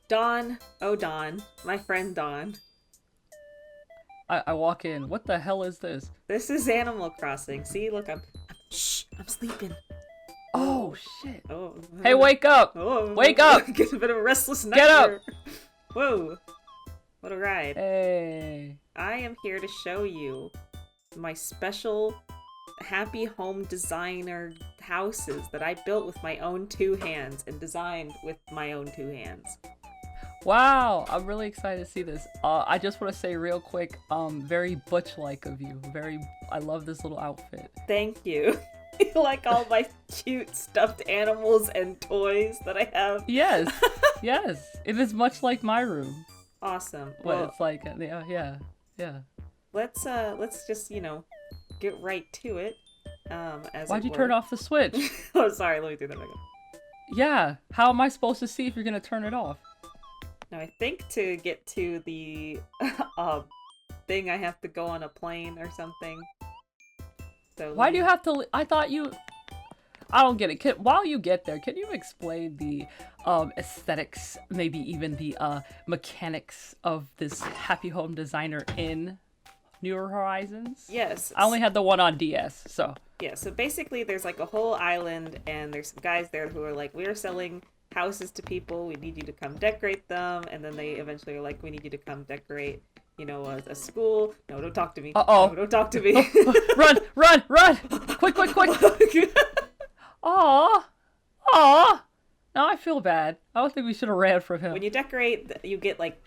Dawn, oh Dawn, my friend Dawn. I walk in. What the hell is this? This is Animal Crossing. See, look, shh, I'm sleeping. Oh, Oh, shit. oh, Hey, wake up! oh, Wake up! Get a bit of a restless night. Get up! Here. Whoa, what a ride! Hey. I am here to show you my special happy home designer houses that I built with my own two hands and designed with my own two hands. Wow, I'm really excited to see this. I just want to say real quick, very butch-like of you. I love this little outfit. Thank you. You like all my cute stuffed animals and toys that I have? Yes, yes. It is much like my room. Awesome. But Well, it's like, yeah. let's just, get right to it. Why'd you turn off the switch? Oh, sorry, let me do that again. Yeah, how am I supposed to see if you're gonna turn it off? Now I think to get to the thing I have to go on a plane or something. So Why do you have to? I thought you. I don't get it. While you get there, can you explain the aesthetics, maybe even the mechanics of this happy home designer in Newer Horizons? Yes. I only had the one on DS, so. Yeah, so basically there's like a whole island and there's some guys there who are like, we're selling houses to people, we need you to come decorate them, and then they eventually are like, we need you to come decorate, a school. No, don't talk to me. Uh-oh. No, don't talk to me. Run! Quick! Aw! Now I feel bad. I don't think we should have ran from him. When you decorate, you get like,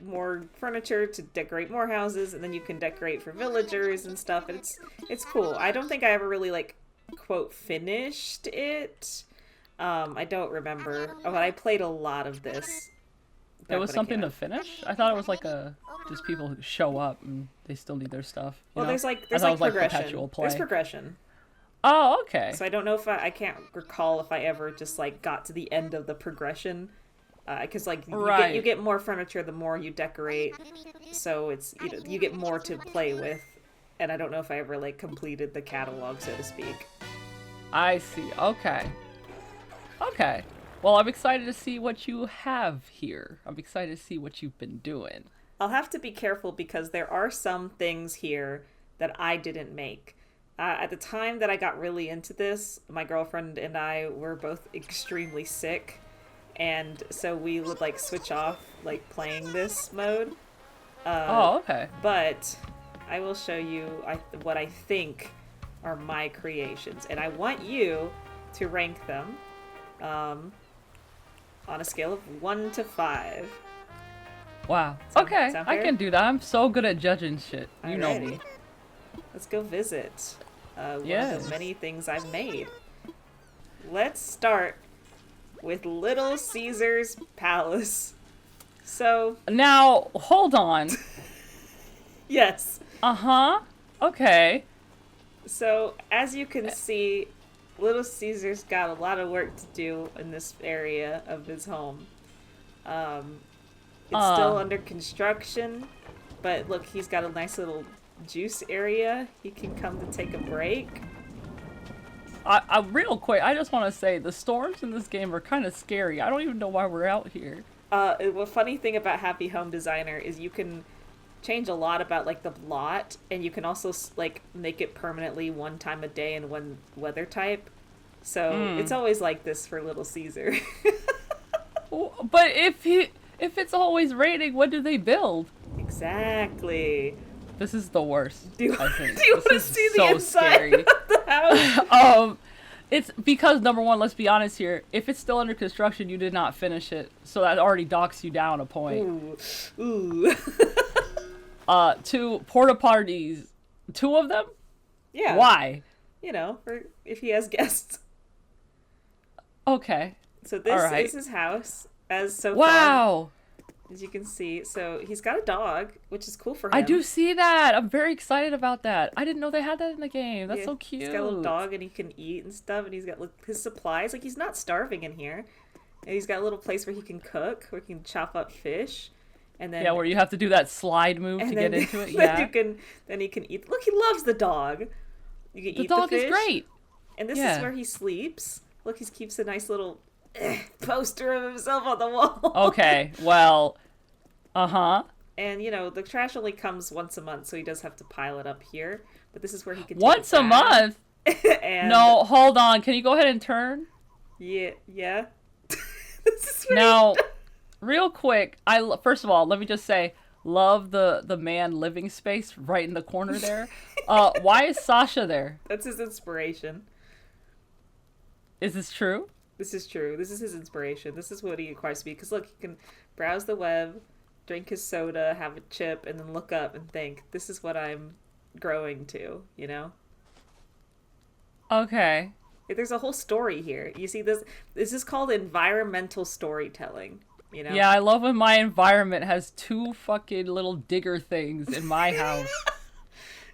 more furniture to decorate more houses, and then you can decorate for villagers and stuff, and it's cool. I don't think I ever really like quote finished it. I don't remember. Oh, but I played a lot of this. It was something to finish? I thought it was like just people who show up and they still need their stuff. Well, there's I like thought it was progression. perpetual play. There's progression. Oh, okay. So I don't know if I can't recall if I ever just like got to the end of the progression, because like you get more furniture the more you decorate, so it's you get more to play with, and I don't know if I ever like completed the catalog, so to speak. I see. Okay. Well, I'm excited to see what you have here. I'm excited to see what you've been doing. I'll have to be careful because there are some things here that I didn't make. At the time that I got really into this, my girlfriend and I were both extremely sick, and so we would like switch off like playing this mode. Okay. But I will show you what I think are my creations, and I want you to rank them on a scale of 1 to 5. Wow. Sound I fair? can do that. I'm so good at judging shit. You know Alrighty. me. Let's go visit one of Yes. the many things I've made. Let's start with Little Caesar's Palace. So, Now, hold on. yes. Uh-huh. Okay. So, as you can see, Little Caesar's got a lot of work to do in this area of his home. It's still under construction, but look, he's got a nice little juice area. He can come to take a break. I real quick, I just want to say the storms in this game are kind of scary. I don't even know why we're out here. The funny thing about Happy Home Designer is you can change a lot about like the lot, and you can also like make it permanently one time a day and one weather type. So it's always like this for Little Caesar. But if it's always raining, what do they build? Exactly. This is the worst. Do you, I think. do you This want to is see the so inside scary. of the house? It's because number one, let's be honest here. If it's still under construction, you did not finish it, so that already docks you down a point. Ooh. Two porta potties, 2 of them. Yeah. Why? For if he has guests. Okay. So this All right. is his house, as so far, Wow. as you can see. So he's got a dog, which is cool for him. I do see that. I'm very excited about that. I didn't know they had that in the game. That's Yeah, so cute. He's got a little dog, and he can eat and stuff, and he's got his supplies. Like, he's not starving in here. And he's got a little place where he can cook, where he can chop up fish, and then Yeah, where you have to do that slide move to get into it. then Yeah. then he can eat. Look, he loves the dog. You can The eat dog the fish. is great. And this Yeah. is where he sleeps. Look, he keeps a nice little poster of himself on the wall. Okay, well, uh-huh. And, the trash only comes once a month, so he does have to pile it up here. But this is where he can take Once it a back. month? And No, hold on. Can you go ahead and turn? yeah. This is where Now, real quick, first of all, let me just say, love the man living space right in the corner there. Why is Sasha there? that's his inspiration. Is this true? This is true. This is his inspiration. This is what he requires to be. Because look, he can browse the web, drink his soda, have a chip, and then look up and think, this is what I'm growing to, Okay. There's a whole story here. You see this? This is called environmental storytelling, Yeah, I love when my environment has two fucking little digger things in my house.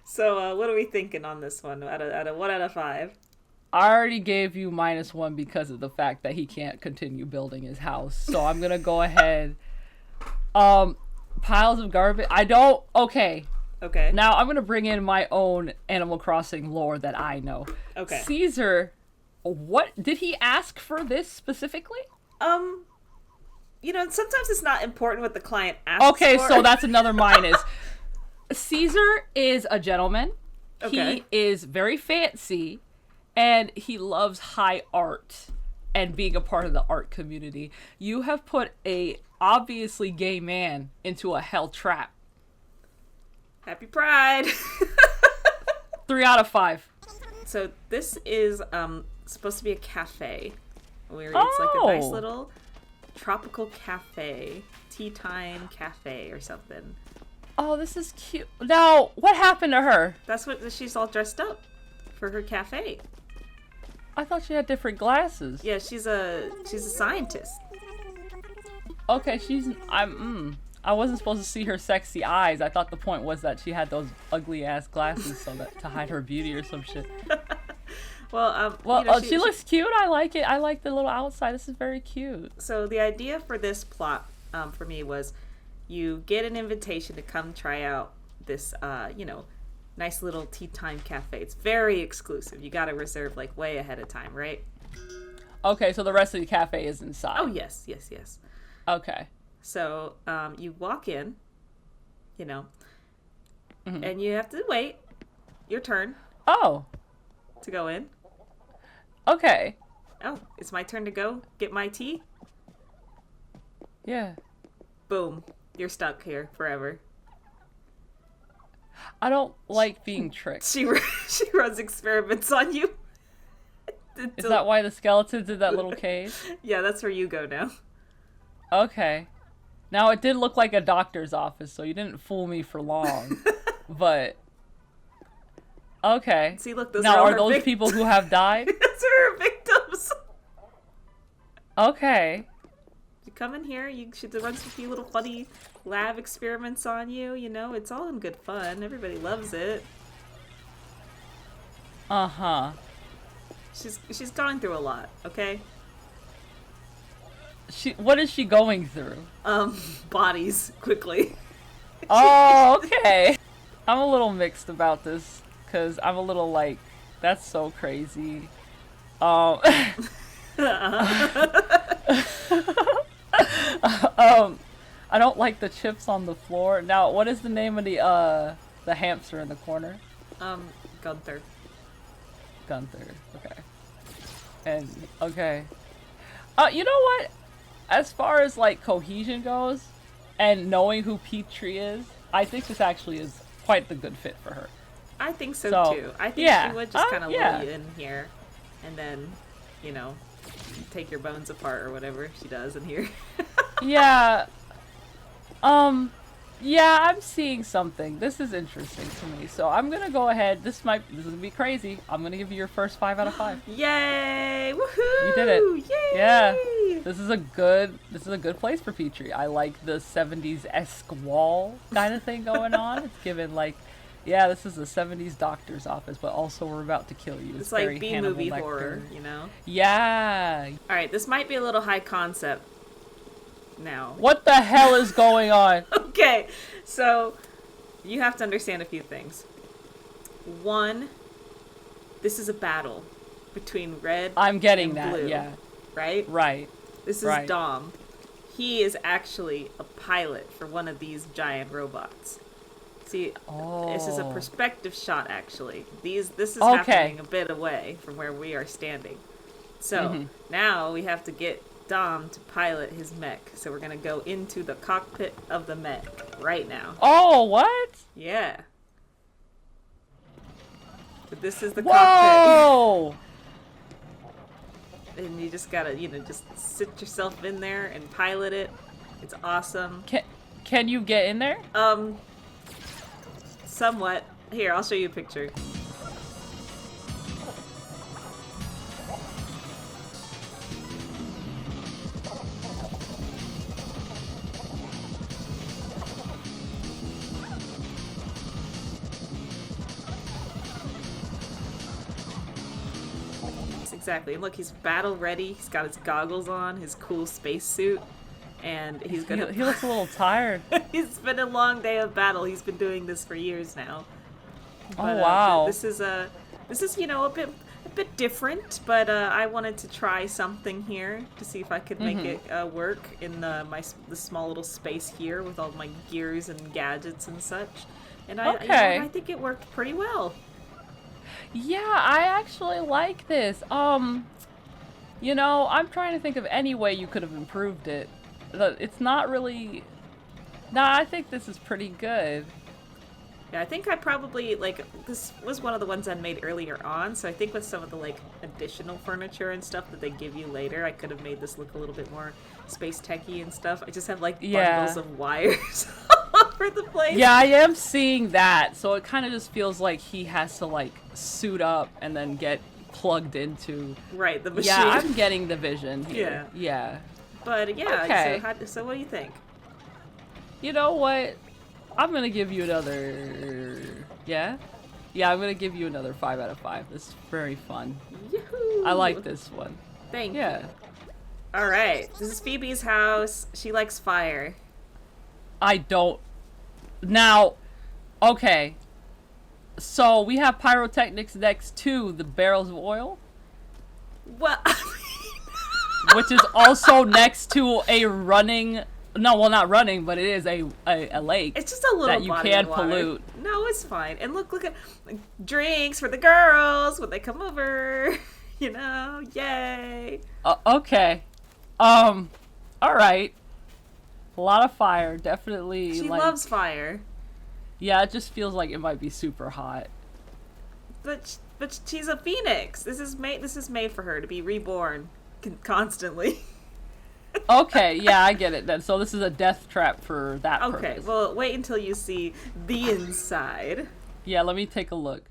So, what are we thinking on this one? Out of 1 out of 5? I already gave you -1 because of the fact that he can't continue building his house. So I'm gonna go ahead. Piles of garbage. Okay. Okay. Now I'm gonna bring in my own Animal Crossing lore that I know. Okay. Caesar, what did he ask for this specifically? Sometimes it's not important what the client asks Okay, for. so that's another minus. Caesar is a gentleman. Okay. He is very fancy, and he loves high art and being a part of the art community. You have put a obviously gay man into a hell trap. Happy Pride. 3 out of 5. So this is supposed to be a cafe, where it's like a nice Oh. little tropical cafe, tea time cafe or something. Oh, this is cute. Now, what happened to her? That's what she's all dressed up for her cafe. I thought she had different glasses. Yeah, she's a scientist. Okay, I wasn't supposed to see her sexy eyes. I thought the point was that she had those ugly ass glasses so that to hide her beauty or some shit. Well, she looks cute. I like it. I like the little outside. This is very cute. So the idea for this plot, for me, was you get an invitation to come try out this, nice little tea time cafe. It's very exclusive. You got to reserve like way ahead of time, right? Okay, so the rest of the cafe is inside. Oh yes. Okay. So you walk in, Mm-hmm. and you have to wait your turn Oh. to go in. Okay. Oh, it's my turn to go get my tea. Yeah. Boom, you're stuck here forever. I don't like being tricked. She runs experiments on you. Is that why the skeleton's in that little cave? Yeah, that's where you go now. Okay. Now, it did look like a doctor's office, so you didn't fool me for long. But... Okay. See, look, those now, are are those people who have died? Those are her victims. Okay. You come in here, she runs a few little funny lab experiments on you, it's all in good fun. Everybody loves it. Uh-huh. She's gone through a lot, okay? What is she going through? Bodies, quickly. Oh, okay. I'm a little mixed about this, because I'm a little like, that's so crazy. I don't like the chips on the floor. Now, what is the name of the hamster in the corner? Gunther. Gunther. Okay. And okay. You know what? As far as like cohesion goes, and knowing who Petrie is, I think this actually is quite the good fit for her. I think so too. I think yeah. she would just kind of yeah. lure you in here, and then, take your bones apart or whatever she does in here. Yeah. Yeah, I'm seeing something. This is interesting to me. So I'm gonna go ahead. This is gonna be crazy. I'm gonna give you your first 5 out of 5. Yay! Woohoo! You did it. Yay! Yeah. This is a good place for Petrie. I like the 70s-esque wall kind of thing going on. It's given like, yeah, this is a 70s doctor's office, but also we're about to kill you. It's very like Hannibal B-movie Lecter. horror, Yeah. Alright, this might be a little high concept now. What the hell is going on? Okay, so you have to understand a few things. One, this is a battle between red I'm getting and that, blue. yeah. right? Right. This is Right. Dom. He is actually a pilot for one of these giant robots. See, this is a Oh. perspective shot, actually. This is Okay. happening a bit away from where we are standing. So, now we have to get Dom to pilot his mech. So we're gonna go into the cockpit of the mech right now. Oh, what? Yeah. But this is the cockpit. Whoa! And you just gotta, just sit yourself in there and pilot it. It's awesome. Can you get in there? Somewhat. Here, I'll show you a picture. Exactly. And look, he's battle ready. He's got his goggles on, his cool spacesuit, and he's gonna. He looks a little tired. It's been a long day of battle. He's been doing this for years now. But, Oh wow. This is a bit different, but I wanted to try something here to see if I could make it work in the small little space here with all my gears and gadgets and such. And I think it worked pretty well. Yeah, I actually like this. I'm trying to think of any way you could have improved it. It's not really. Nah, I think this is pretty good. Yeah, I think I probably, this was one of the ones I made earlier on, so I think with some of the, additional furniture and stuff that they give you later, I could have made this look a little bit more space techy and stuff. I just have, bundles of wires all over the place. Yeah, I am seeing that, so it kind of just feels like he has to, suit up and then get plugged into... Right, the machine. Yeah, I'm getting the vision here. Yeah. But, yeah, okay. So what do you think? You know what? I'm gonna give you another... Yeah? Yeah, I'm gonna give you another 5 out of 5. This is very fun. Yoo-hoo! I like this one. Thank you. Yeah. Alright, this is Phoebe's house. She likes fire. I don't... Now, okay. So, we have pyrotechnics next to the barrels of oil. Well, which is also next to a running... No, well, not running, but it is a lake. It's just a little that you body can of water. pollute. No, it's fine. And look at drinks for the girls when they come over. Yay. Okay. All right. A lot of fire, definitely. She loves fire. Yeah, it just feels like it might be super hot. But she's a phoenix. This is made for her to be reborn constantly. Okay, yeah, I get it then. So this is a death trap for that purpose. Okay, well, wait until you see the inside. Yeah, let me take a look.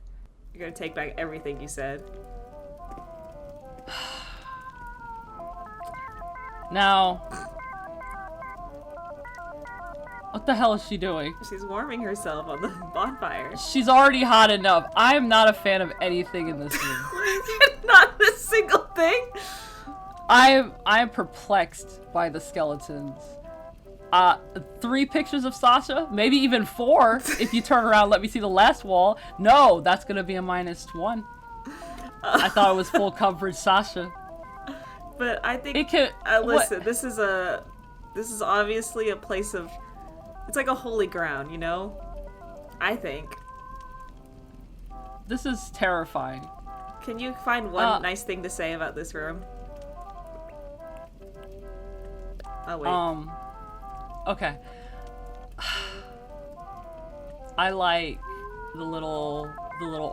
You're gonna take back everything you said. Now, what the hell is she doing? She's warming herself on the bonfire. She's already hot enough. I am not a fan of anything in this room. Not a single thing? I am perplexed by the skeletons. 3 pictures of Sasha, maybe even 4 if you turn around. Let me see the last wall. No, that's gonna be a -1. I thought it was full coverage Sasha. But I think it can. Listen, this is obviously a place of. It's like a holy ground, I think. This is terrifying. Can you find one nice thing to say about this room? Oh wait. Okay. I like the little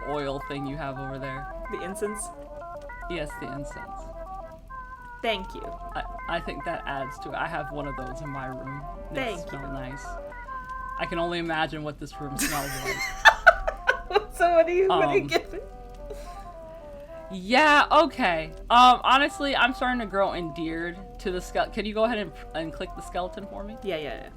oil thing you have over there. The incense? Yes, the incense. Thank you. I think that adds to it. I have one of those in my room. They smell nice. I can only imagine what this room smells like. So what do you give it? Yeah, okay. Honestly, I'm starting to grow endeared to the skeleton. Can you go ahead and click the skeleton for me? Yeah.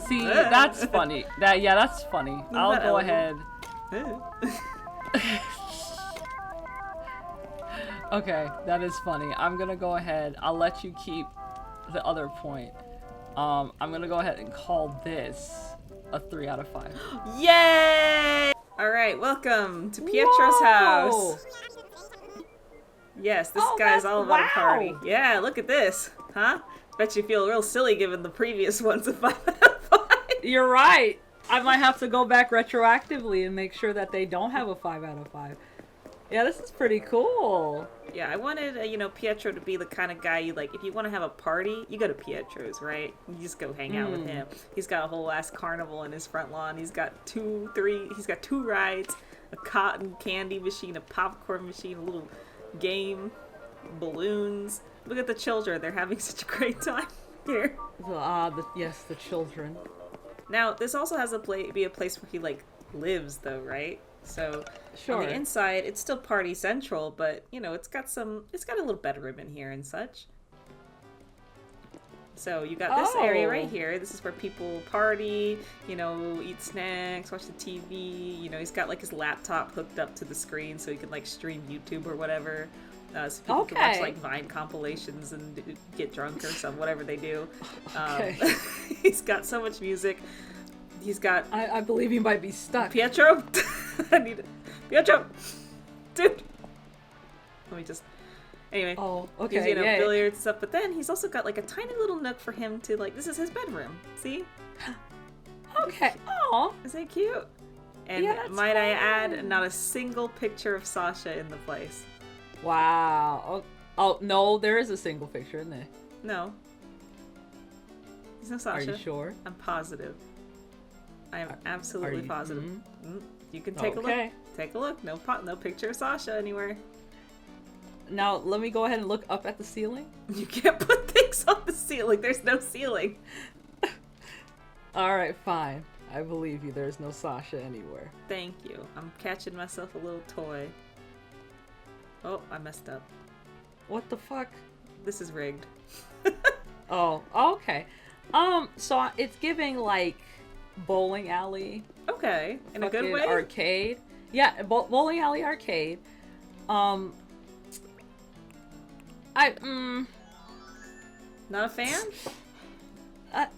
See, that's funny. That's funny. I'll go ahead. Okay, that is funny. I'm gonna go ahead. I'll let you keep the other point. I'm gonna go ahead and call this a 3 out of 5. Yay! Alright, welcome to Pietro's house. Yes, this Oh, guy's all about a party. wow. Yeah, look at this. Huh? Bet you feel real silly given the previous ones a 5 out of 5. You're right. I might have to go back retroactively and make sure that they don't have a 5 out of 5. Yeah, this is pretty cool. Yeah, I wanted, Pietro to be the kind of guy you like. If you want to have a party, you go to Pietro's, right? You just go hang out with him. He's got a whole ass carnival in his front lawn. He's got two rides, a cotton candy machine, a popcorn machine, a little game, balloons. Look at the children. They're having such a great time here. Yes, the children. Now, this also has be a place where he, like, lives, though, right? So, Sure. on the inside, it's still party central, but, it's got a little bedroom in here and such. So, you got this area right here. This is where people party, eat snacks, watch the TV. He's got, like, his laptop hooked up to the screen so he can, like, stream YouTube or whatever. So people can watch, like, Vine compilations and get drunk or whatever they do. Okay. He's got so much music. He's got... I believe you might be stuck. Pietro? I need it. Pietro! Dude! Let me just... Anyway. Oh, okay, He's, billiards and stuff. But then he's also got, like, a tiny little nook for him to, like... This is his bedroom. See? Okay. Aw. Is that cute? And Yeah, that's might I fun. add, not a single picture of Sasha in the place. Wow. Oh, no, there is a single picture in there. No. There's no Sasha. Are you sure? I'm positive. I am absolutely positive. You can take a Okay. look. Take a look. No picture of Sasha anywhere. Now, let me go ahead and look up at the ceiling. You can't put things on the ceiling. There's no ceiling. Alright, fine. I believe you. There's no Sasha anywhere. Thank you. I'm catching myself a little toy. Oh, I messed up. What the fuck? This is rigged. Oh, okay. So it's giving, like, bowling alley. Okay. In a good fucking way? Arcade. Yeah, bowling alley arcade. Not a fan? I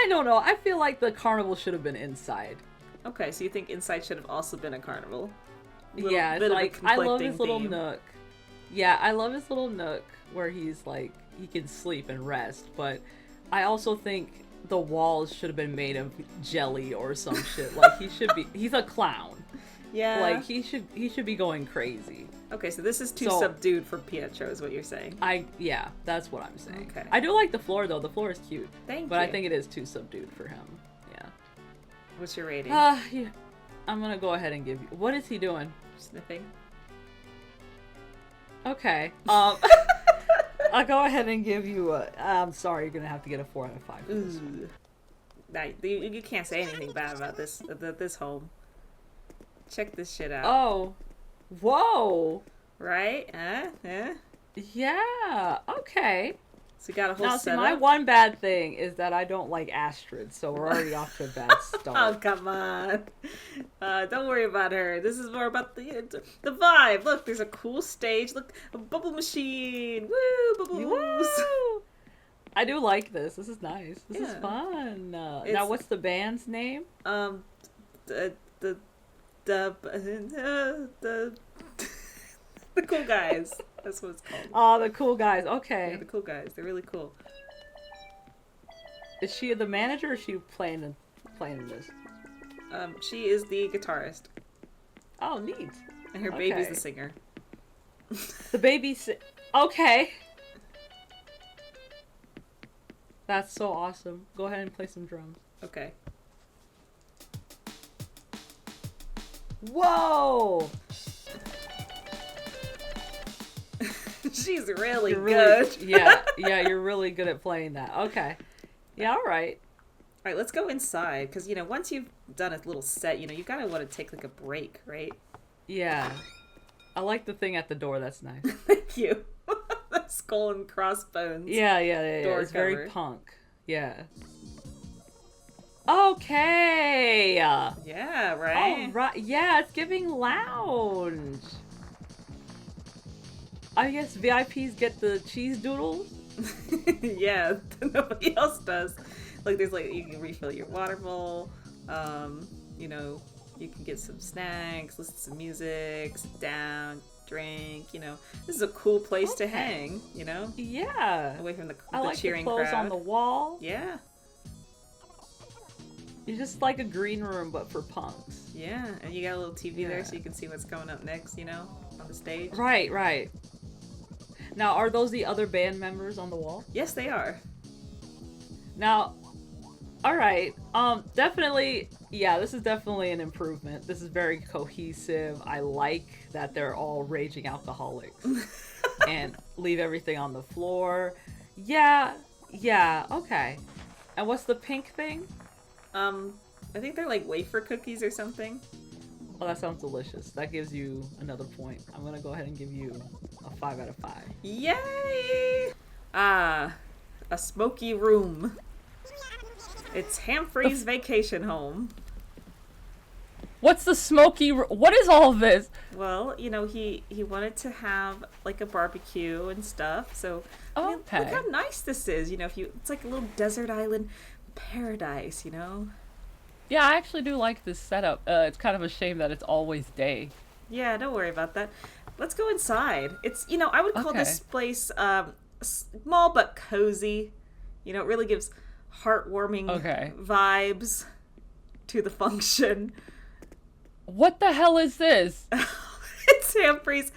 don't know. I feel like the carnival should have been inside. Okay, so you think inside should have also been a carnival? Yeah, it's like, I love his little nook. Yeah, I love his little nook where he's like, he can sleep and rest, but I also think the walls should have been made of jelly or some shit. Like, he's a clown. Yeah. Like, he should be going crazy. Okay, so this is too subdued for Pietro, is what you're saying. Yeah, that's what I'm saying. Okay. I do like the floor, though. The floor is cute. Thank you. But I think it is too subdued for him. Yeah. What's your rating? Yeah. I'm gonna go ahead and give you... What is he doing? Sniffing. Okay. I'll go ahead and give you a... I'm sorry, you're gonna have to get a 4 out of 5 for this one. Nah, you can't say anything bad about this home. Check this shit out. Oh. Whoa. Right? Yeah. Okay. So we got a whole Now, see, setup. my one bad thing is that I don't like Astrid, so we're already off to a bad start. Oh, come on. Don't worry about her. This is more about the vibe. Look, there's a cool stage. Look, a bubble machine. Woo, bubbles. Woo! I do like this. This is nice. This is Yeah. fun. Now, what's the band's name? The cool guys. That's what it's called. Oh, the cool guys. Okay. Yeah, the cool guys. They're really cool. Is she the manager or is she playing in this? She is the guitarist. Oh, neat. And her baby's Okay. the singer. The baby's... Okay. That's so awesome. Go ahead and play some drums. Okay. Whoa! She's really You're good. Yeah, you're really good at playing that. Okay. Yeah, alright. Alright, let's go inside. Because, once you've done a little set, you gotta want to take, like, a break, right? Yeah. I like the thing at the door. That's nice. Thank you. The skull and crossbones. Yeah. Door It's cover. very punk. Yeah. Okay. Yeah, right? Oh, right. Yeah, it's giving lounge. I guess VIPs get the cheese doodles. Yeah, nobody else does. Like, there's, like, you can refill your water bowl. You can get some snacks, listen to some music, sit down, drink. This is a cool place to Okay. hang. Yeah. Away from the I like the cheering clothes crowd. on the wall. Yeah, It's just like a green room, but for punks. yeah, and you got a little TV there Yeah. so you can see what's going up next. On the stage. Right, right. Now, are those the other band members on the wall? Yes, they are. Now, all right. Definitely, yeah, this is definitely an improvement. This is very cohesive. I like that they're all raging alcoholics and leave everything on the floor. Yeah, okay. And what's the pink thing? I think they're like wafer cookies or something. Oh, that sounds delicious. That gives you another point. I'm gonna go ahead and give you a 5 out of 5. Yay! Ah, a smoky room. It's Humphrey's vacation home. What's the smoky? What is all this? Well, he wanted to have like a barbecue and stuff. So Okay. look how nice this is. It's like a little desert island paradise. Yeah, I actually do like this setup. It's kind of a shame that it's always day. Yeah, don't worry about that. Let's go inside. It's I would call this place small but cozy. It really gives heartwarming Okay. vibes to the function. What the hell is this? It's Humphrey's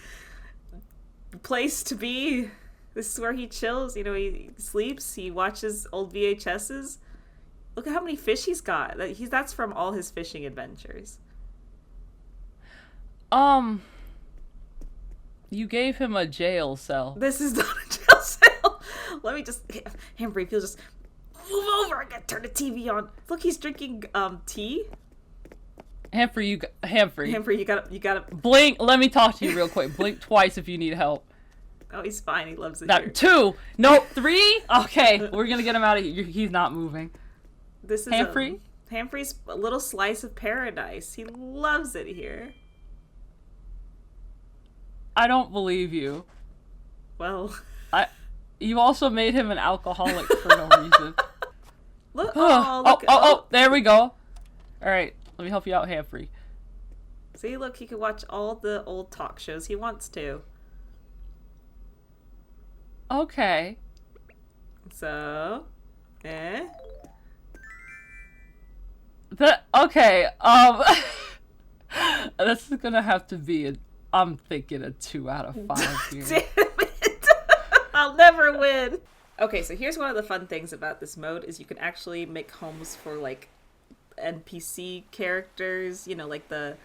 place to be. This is where he chills. He sleeps. He watches old VHSs. Look at how many fish he's got. That's from all his fishing adventures. You gave him a jail cell. This is not a jail cell. Let me just, Humphrey, if you'll just move over. I gotta turn the TV on. Look, he's drinking tea. Humphrey, Humphrey, you gotta. Blink. Let me talk to you real quick. Blink twice if you need help. Oh, he's fine. He loves it here. 2. Nope. 3. Okay, we're gonna get him out of here. He's not moving. This is Humphrey? Humphrey's a little slice of paradise. He loves it here. I don't believe you. Well, You also made him an alcoholic for no reason. look. Oh, there we go. All right, let me help you out, Humphrey. See, look, he can watch all the old talk shows he wants to. Okay. So, Okay. This is gonna have to be I'm thinking a 2 out of 5 here. Damn it! I'll never win. Okay, so here's one of the fun things about this mode is you can actually make homes for like NPC characters. Like the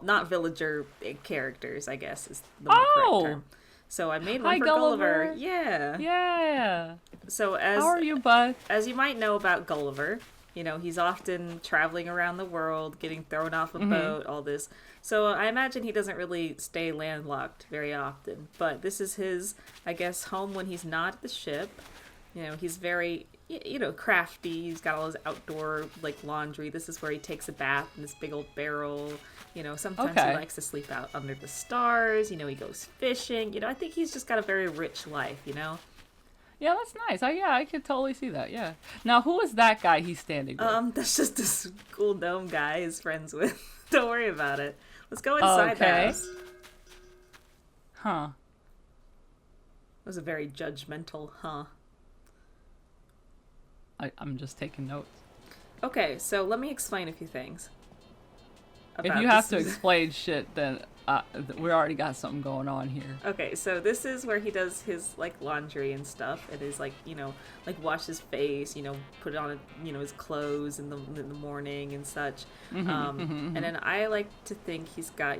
not villager characters. I guess is the more correct term. So I made one Hi, for Gulliver. Gulliver. Yeah. Yeah. So How are you, bud? as you might know about Gulliver, he's often traveling around the world, getting thrown off a boat, all this. So I imagine he doesn't really stay landlocked very often. But this is his, I guess, home when he's not at the ship. He's very, crafty. He's got all his outdoor, like, laundry. This is where he takes a bath in this big old barrel. Sometimes he Okay. likes to sleep out under the stars. He goes fishing. I think he's just got a very rich life, Yeah, that's nice. I could totally see that. Yeah. Now, who is that guy he's standing with? That's just this cool gnome guy he's friends with. Don't worry about it. Let's go inside the Okay. house. Huh. That was a very judgmental, huh? I'm just taking notes. Okay, so let me explain a few things. If about you have to this. explain shit, then we already got something going on here. Okay, so this is where he does his like laundry and stuff. It is like like wash his face, put on his clothes in the morning and such. And then I like to think he's got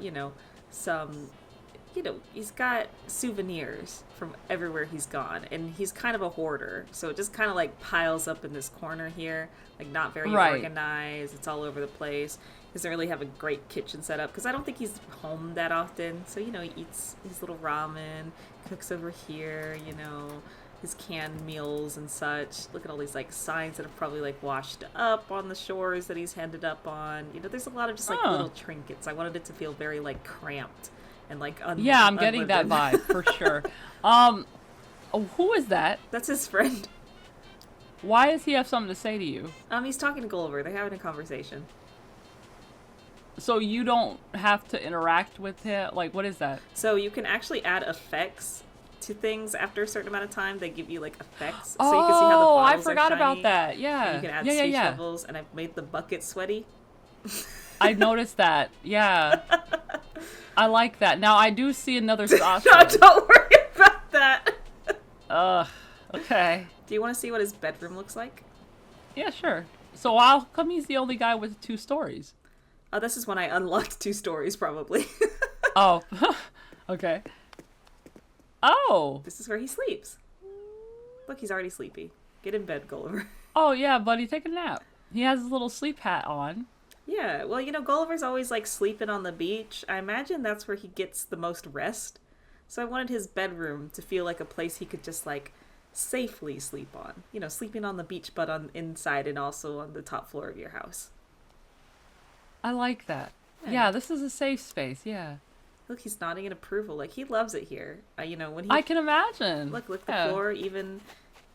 some, he's got souvenirs from everywhere he's gone, and he's kind of a hoarder. So it just kind of like piles up in this corner here, like not very Right. organized. It's all over the place. Doesn't really have a great kitchen setup because I don't think he's home that often. So, he eats his little ramen, cooks over here, his canned meals and such. Look at all these like signs that have probably like washed up on the shores that he's ended up on. There's a lot of just like little trinkets. I wanted it to feel very like cramped and like Yeah, I'm getting that unlived. vibe for sure. Who is that? That's his friend. Why does he have something to say to you? He's talking to Gulliver. They're having a conversation. So you don't have to interact with him? Like, what is that? So you can actually add effects to things after a certain amount of time. They give you like effects, so you can see how the Oh, I bottles are forgot about shiny, that. and you Yeah. can add Yeah, yeah, speech yeah. bubbles. And I've made the bucket sweaty. I noticed that. Yeah. I like that. Now, I do see another Sasha. No, don't worry about that. Ugh. Okay. Do you want to see what his bedroom looks like? Yeah, sure. So how come he's the only guy with 2 stories? Oh, this is when I unlocked 2 stories, probably. Oh. Okay. Oh. This is where he sleeps. Look, he's already sleepy. Get in bed, Gulliver. Oh, yeah, buddy, take a nap. He has his little sleep hat on. Yeah, well, Gulliver's always like sleeping on the beach. I imagine that's where he gets the most rest. So I wanted his bedroom to feel like a place he could just like safely sleep on. Sleeping on the beach, but on inside and also on the top floor of your house. I like that. Yeah. Yeah, this is a safe space, yeah. Look, he's nodding in approval. Like, he loves it here. When he I can imagine. look, the Yeah. floor even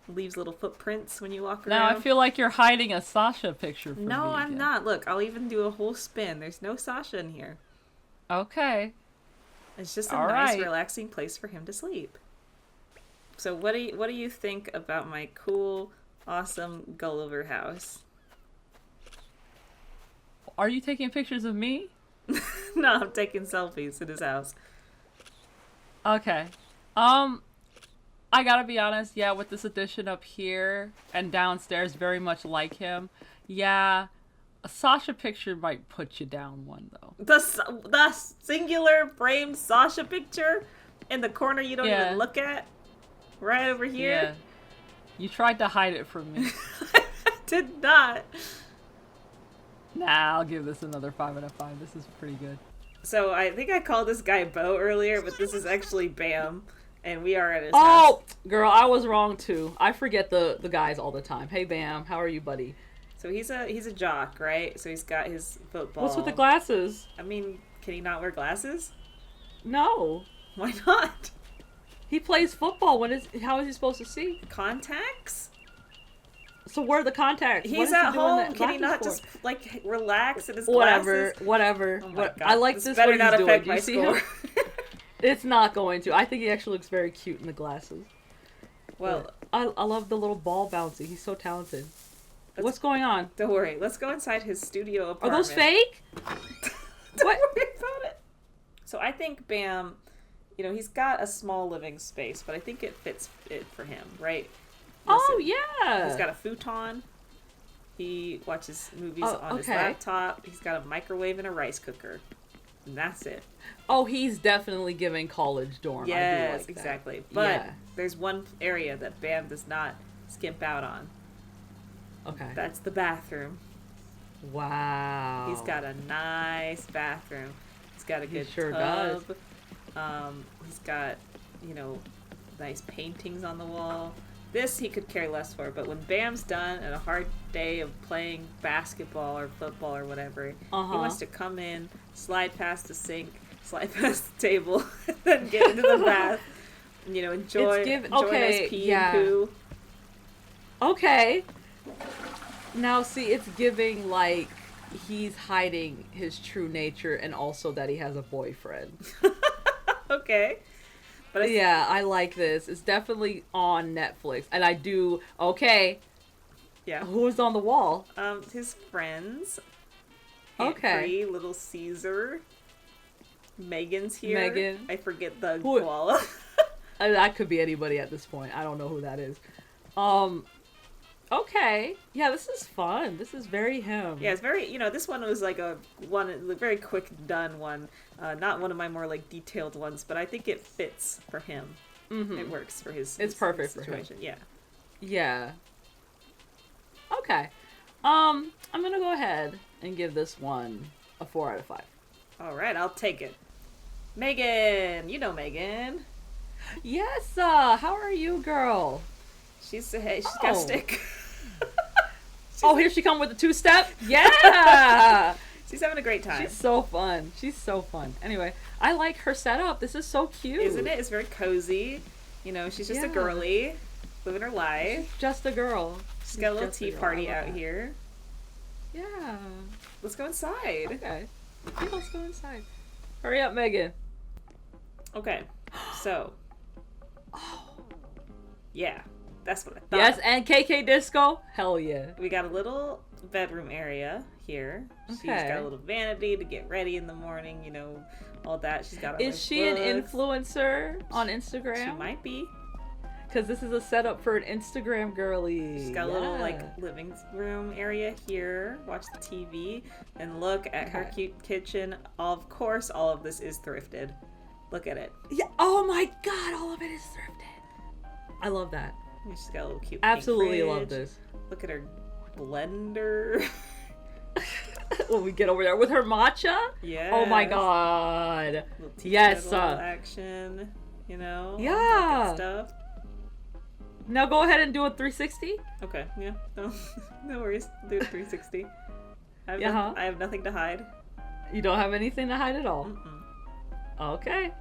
leaves little footprints when you walk Now around. I feel like you're hiding a Sasha picture from me. No, I'm again. not. Look, I'll even do a whole spin. There's no Sasha in here. Okay. It's just a All nice, right. relaxing place for him to sleep. So what do you think about my cool, awesome Gulliver house? Are you taking pictures of me? No, I'm taking selfies in his house. Okay. I gotta be honest, yeah, with this addition up here and downstairs, very much like him. Yeah, a Sasha picture might put you down one, though. The singular framed Sasha picture in the corner you don't Yeah. even look at, right over Yeah. here. You tried to hide it from me. I did not. Nah, I'll give this another 5 out of 5. This is pretty good. So I think I called this guy Bo earlier, but this is actually Bam, and we are at his house. Oh, girl, I was wrong too. I forget the guys all the time. Hey, Bam, how are you, buddy? So he's a jock, right? So he's got his football. What's with the glasses? I mean, can he not wear glasses? No, Why not? he plays football. How is he supposed to see? Contacts? So where are the contacts? What He's is he at doing home. the Can he glasses not for? just like relax in his Whatever, glasses? whatever. Oh my God. I like this. better What not he's affect doing. my Do you see him? score. It's not going to. I think he actually looks very cute in the glasses. Well, I love the little ball bouncing. He's so talented. What's going on? don't worry. Let's go inside his studio Are apartment. those fake? Don't What? worry about it. So I think Bam, he's got a small living space, but I think it fits it for him, right? Oh Listen, yeah. He's got a futon. He watches movies Oh, on his okay. laptop. He's got a microwave and a rice cooker. And that's it. Oh, he's definitely giving college dorm. I do Yes, like that. exactly. But Yeah. there's one area that Bam does not skimp out on. Okay. That's the bathroom. Wow. He's got a nice bathroom. He's got a He good sure tub. He's got, nice paintings on the wall. This he could care less for, but when Bam's done and a hard day of playing basketball or football or whatever, he wants to come in, slide past the sink, slide past the table, and then get into the bath. And, enjoy okay, his pee yeah. and poo. Okay. Now, see, it's giving like he's hiding his true nature and also that he has a boyfriend. Okay. But Yeah, I like this. It's definitely on Netflix. And I do. Okay. yeah. Who's on the wall? His friends. Okay. Free, Little Caesar. Megan's here. Megan. I forget the Who- koala. That could be anybody at this point. I don't know who that is. Okay. Yeah, this is fun. This is very him. Yeah, it's very, this one was like a very quick done one. Not one of my more like detailed ones, but I think it fits for him. Mm-hmm. It works for his perfect for him. situation. Yeah. Yeah. Okay. I'm gonna go ahead and give this one a 4 out of 5. All right, I'll take it. Megan, you know Megan. Yes, how are you, girl? She's got a Oh. stick. Oh, here she come with the 2-step? Yeah! She's having a great time. She's so fun. She's so fun. Anyway, I like her setup. This is so cute. Isn't it? It's very cozy. She's just a Yeah. girly, living her life. Just a girl. She's got a little just a tea girl. I party love out that. here. Yeah. Let's go inside. Okay. Okay, let's go inside. Hurry up, Megan. Okay, so yeah, that's what I thought. Yes, and KK Disco. Hell yeah. We got a little bedroom area here. She's Okay. got a little vanity to get ready in the morning, you know, all that. She's got all Is her she an books. influencer on She Instagram? might be. Because this is a setup for an Instagram girly. She's got a little like living room area here. Watch the TV and look at her Okay. cute kitchen. Of course, all of this is thrifted. Look at it. Yeah. Oh my god, all of it is thrifted. I love that. She's got a little cute. Absolutely pink love fridge. this. Look at her blender. When we get over there with her matcha. Yeah. Oh my god. Little tea Yes, kettle action. You know. all that Yeah. good stuff. Now go ahead and do a 360. Okay. Yeah. No. No worries. Do a 360. Yeah. I have nothing to hide. You don't have anything to hide at all. Mm-mm. Okay.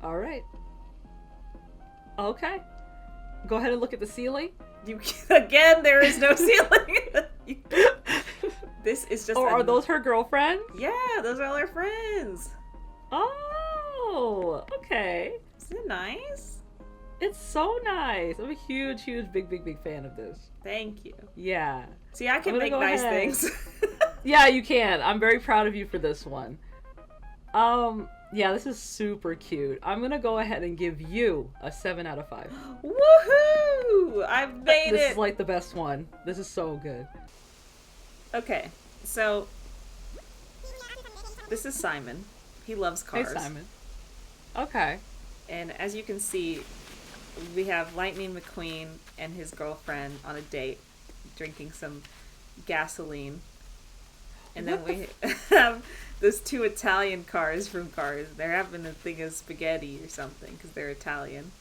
All right. Okay. Go ahead and look at the ceiling. You again. There is no ceiling. This is just. Or are those her girlfriends? Yeah, those are all her friends. Oh, okay. Isn't it nice? It's so nice. I'm a huge, big fan of this. Thank you. Yeah. See, I can I'm gonna make go nice ahead. things. Yeah, you can. I'm very proud of you for this one. Yeah, this is super cute. I'm gonna go ahead and give you a 7 out of 5. Woohoo! I've made This it. is like the best one. This is so good. Okay, so this is Simon. He loves cars. Hey, Simon. Okay. And as you can see, we have Lightning McQueen and his girlfriend on a date, drinking some gasoline. And then we have those two Italian cars from Cars. They're having a thing of spaghetti or something because they're Italian.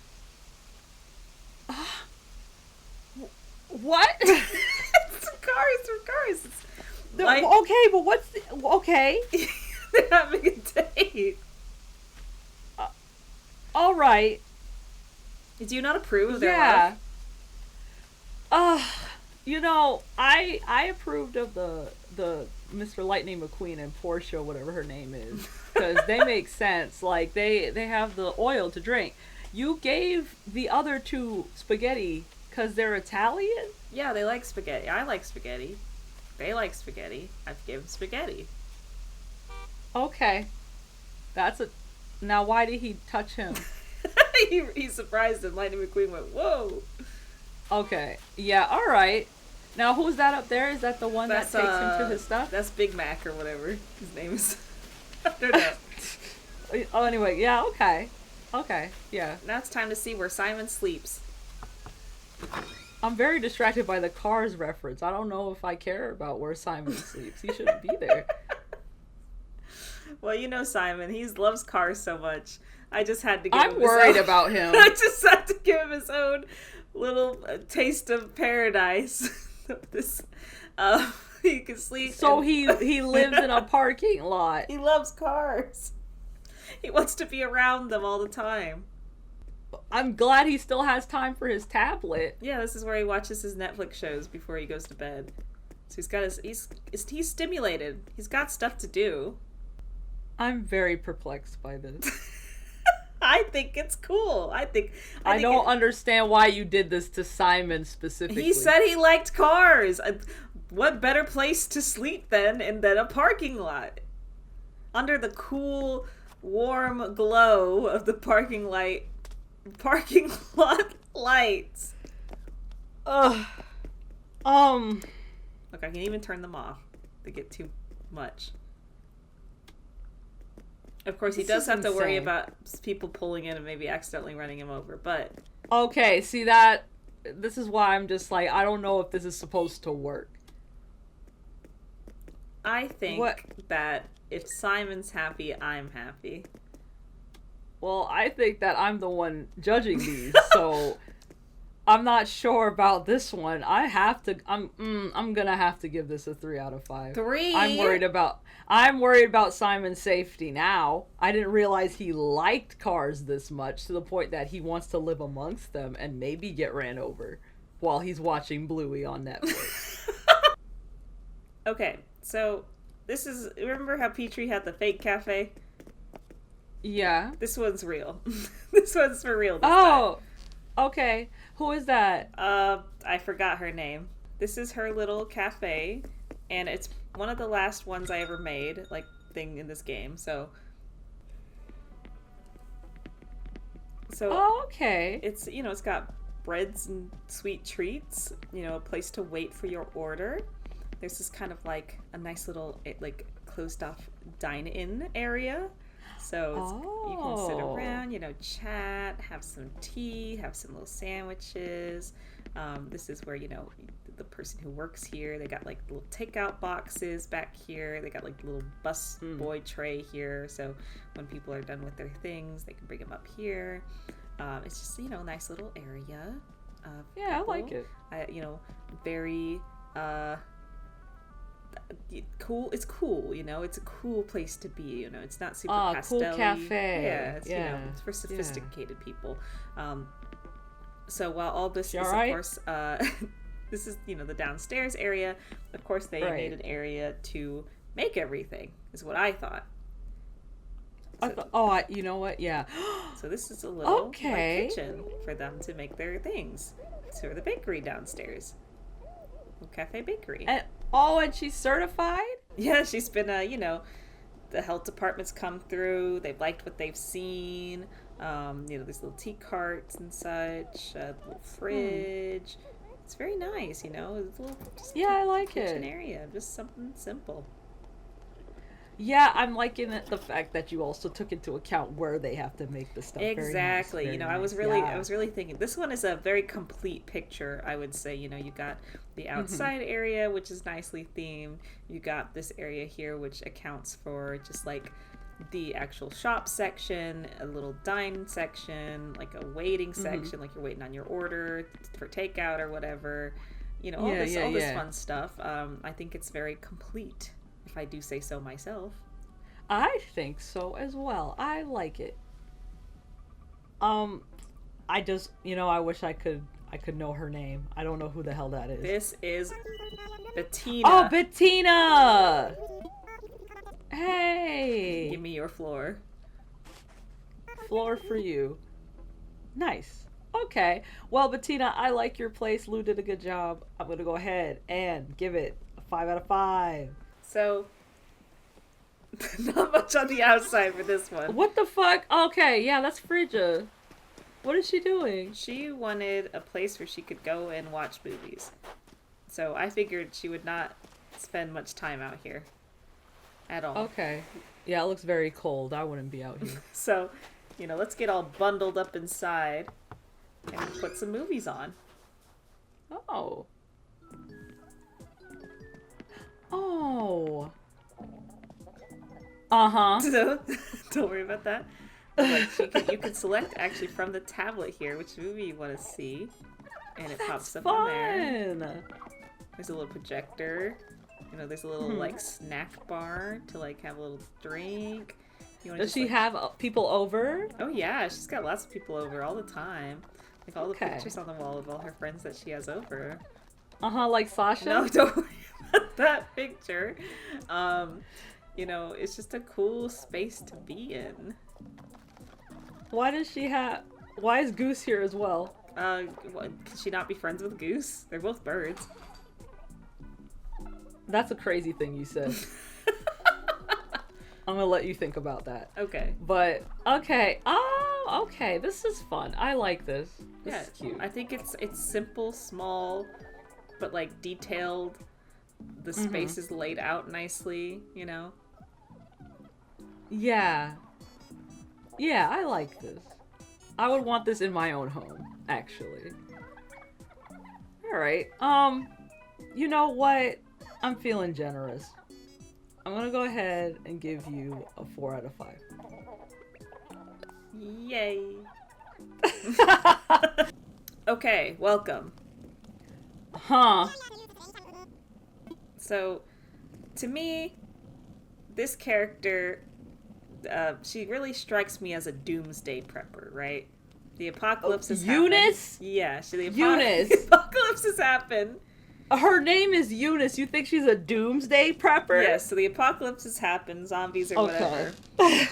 What? It's cars from Cars. It's like- Okay, but what's the... Okay. they're having a date. All right. Do you not approve of their Yeah. love? You know, I approved of the Mr. Lightning McQueen and Portia, whatever her name is, because they make sense. Like they have the oil to drink. You gave the other two spaghetti because they're Italian. Yeah, they like spaghetti. I like spaghetti. They like spaghetti. I've given spaghetti. Okay, that's a. Now, why did he touch him? He's surprised and Lightning McQueen went, whoa. Okay, yeah, all right. Now, who's that up there? Is that the one That's, that takes him to his stuff? That's Big Mac or whatever his name is. I don't know. Oh, anyway, yeah, okay. Okay, yeah. Now it's time to see where Simon sleeps. I'm very distracted by the Cars reference. I don't know if I care about where Simon sleeps. He shouldn't be there. Well, you know Simon. He loves cars so much. I just had to give him I'm worried his own, about him. I just had to give him his own little taste of paradise. This, he can sleep. So and- he lives in a parking lot. He loves cars. He wants to be around them all the time. I'm glad he still has time for his tablet. Yeah, this is where he watches his Netflix shows before he goes to bed. So he's got he's stimulated. He's got stuff to do. I'm very perplexed by this. I think it's cool. I think don't understand why you did this to Simon specifically. He said he liked cars. What better place to sleep than a parking lot? Under the cool, warm glow of the parking lot lights. Ugh. Look, I can even turn them off. They get too much. Of course, he This does is have to worry insane. about people pulling in and maybe accidentally running him over, but Okay, see that? This is why I'm just like, I don't know if this is supposed to work. I think What? that if Simon's happy, I'm happy. Well, I think that I'm the one judging these, so I'm not sure about this one. I'm gonna have to give this a 3 out of 5. 3? I'm worried about Simon's safety now. I didn't realize he liked cars this much to the point that he wants to live amongst them and maybe get ran over while he's watching Bluey on Netflix. Okay, so this is, remember how Petrie had the fake cafe? Yeah. This one's real. This one's for real this Oh, okay. Who is that? time. I forgot her name. This is her little cafe, and it's one of the last ones I ever made, like, thing in this game, so... Oh, okay. It's, you know, it's got breads and sweet treats, you know, a place to wait for your order. There's this kind of like a nice little like closed off dine-in area. So you can sit around, you know, chat, have some tea, have some little sandwiches. This is where, you know, the person who works here, they got like little takeout boxes back here. They got like little bus boy tray here. So when people are done with their things, they can bring them up here. It's just, you know, a nice little area. Yeah, I like it. You know, very cool. It's cool, you know. It's a cool place to be. You know, it's not super pastel-y. Cool cafe. Yeah, it's, you know, it's for sophisticated people. So while all this is, right? of course, this is, you know, the downstairs area. Of course, they made an area to make everything. Is what I thought. So, you know what? Yeah. So this is a little like, kitchen for them to make their things. So the bakery downstairs. Little cafe bakery. And she's certified? Yeah, she's been, you know, the health department's come through. They've liked what they've seen. You know, there's little tea carts and such, a little fridge. It's very nice, you know. It's a little, I like kitchen area, just something simple. Yeah, I'm liking the fact that you also took into account where they have to make the stuff. Exactly. Very you know, nice. I was really thinking this one is a very complete picture, I would say. You know, you got the outside area, which is nicely themed. You got this area here, which accounts for just like the actual shop section, a little dine section, like a waiting section, like you're waiting on your order for takeout or whatever. You know, all this fun stuff. I think it's very complete, if I do say so myself. I think so as well. I like it. I just, you know, I wish I could know her name. I don't know who the hell that is. This is Bettina. Oh, Bettina! Hey! Give me your floor. Floor for you. Nice. Okay. Well, Bettina, I like your place. Lou did a good job. I'm going to go ahead and give it a 5 out of 5. So, not much on the outside for this one. What the fuck? Okay, yeah, that's Frigga. What is she doing? She wanted a place where she could go and watch movies. So I figured she would not spend much time out here. At all. Okay. Yeah, it looks very cold. I wouldn't be out here. So, you know, let's get all bundled up inside and put some movies on. Oh. Oh. Uh-huh. So, don't worry about that. Like, you can select actually from the tablet here which movie you want to see. And it pops up on there. There's a little projector. You know, there's a little, like, snack bar to, like, have a little drink. Does she have people over? Oh, yeah. She's got lots of people over all the time. Like, all the pictures on the wall of all her friends that she has over. Uh-huh, like Sasha? No, don't worry about that picture. You know, it's just a cool space to be in. Why is Goose here as well? Could she not be friends with Goose? They're both birds. That's a crazy thing you said. I'm gonna let you think about that. Okay. But, okay. Oh, okay. This is fun. I like this. This is cute. I think it's simple, small, but, like, detailed. The space is laid out nicely, you know? Yeah. Yeah, I like this. I would want this in my own home, actually. Alright. You know what? I'm feeling generous. I'm gonna go ahead and give you a 4 out of 5. Yay. Okay, welcome. Huh. So, to me, this character, she really strikes me as a doomsday prepper, right? The apocalypse has happened. Eunice? Yeah, Eunice. The apocalypse has happened. Her name is Eunice. You think she's a doomsday prepper? Yeah, so the apocalypse has happened, zombies or whatever.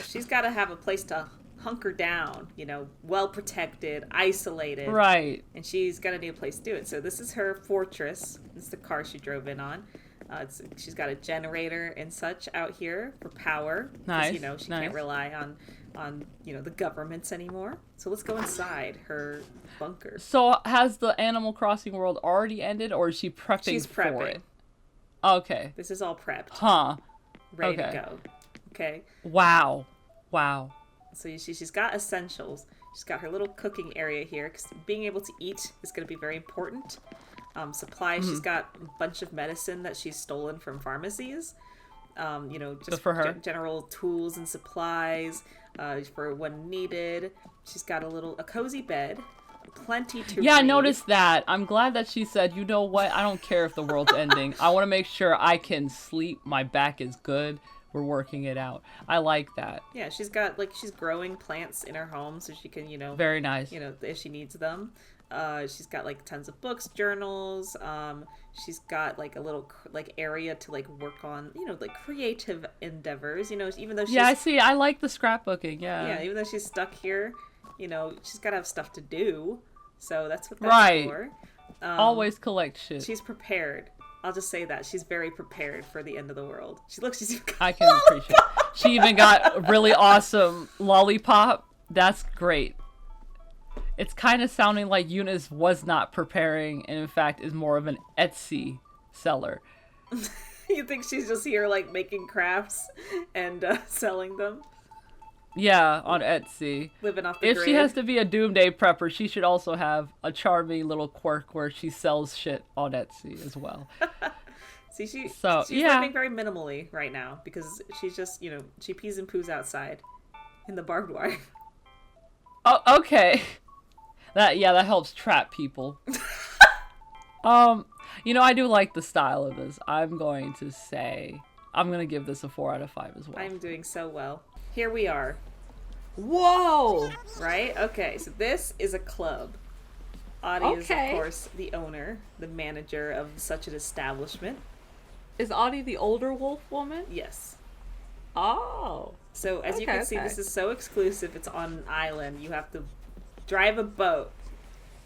She's got to have a place to hunker down, you know, well protected, isolated. Right. And she's got to need a place to do it. So this is her fortress. This is the car she drove in on. She's got a generator and such out here for power. Nice. You know, she can't rely on you know, the governments anymore. So let's go inside her bunker. So has the Animal Crossing world already ended, or is she prepping She's for prepping. it? Okay. This is all prepped. Huh. Ready to go. Okay. Wow. So she's got essentials. She's got her little cooking area here, because being able to eat is going to be very important. Supplies, she's got a bunch of medicine that she's stolen from pharmacies. You know, just for her. General tools and supplies for when needed. She's got a cozy bed, plenty to read. I noticed that. I'm glad that she said, you know what, I don't care if the world's ending. I want to make sure I can sleep. My back is good. We're working it out. I like that. Yeah, she's got, she's growing plants in her home so she can, you know... Very nice. You know, if she needs them. She's got, tons of books, journals. She's got, a little, area to, work on, you know, creative endeavors. You know, even though she's... Yeah, I see. I like the scrapbooking, yeah. Yeah, even though she's stuck here, you know, she's got to have stuff to do. So that's what that's for. Always collect shit. She's prepared. I'll just say that. She's very prepared for the end of the world. She's I can appreciate it. She even got a really awesome lollipop. That's great. It's kind of sounding like Eunice was not preparing, and in fact is more of an Etsy seller. You think she's just here, making crafts and selling them? Yeah, on Etsy. Living off the If grid. she has to be a doomsday prepper, she should also have a charming little quirk where she sells shit on Etsy as well. See, she's yeah. living very minimally right now because she's just, you know, she pees and poos outside in the barbed wire. Oh, okay. That helps trap people. You know, I do like the style of this. I'm going to give this a 4 out of 5 as well. I'm doing so well. Here we are. Whoa! Right? Okay, so this is a club. Audie is, of course, the owner, the manager of such an establishment. Is Audie the older wolf woman? Yes. Oh. So, as you can see, this is so exclusive. It's on an island. You have to drive a boat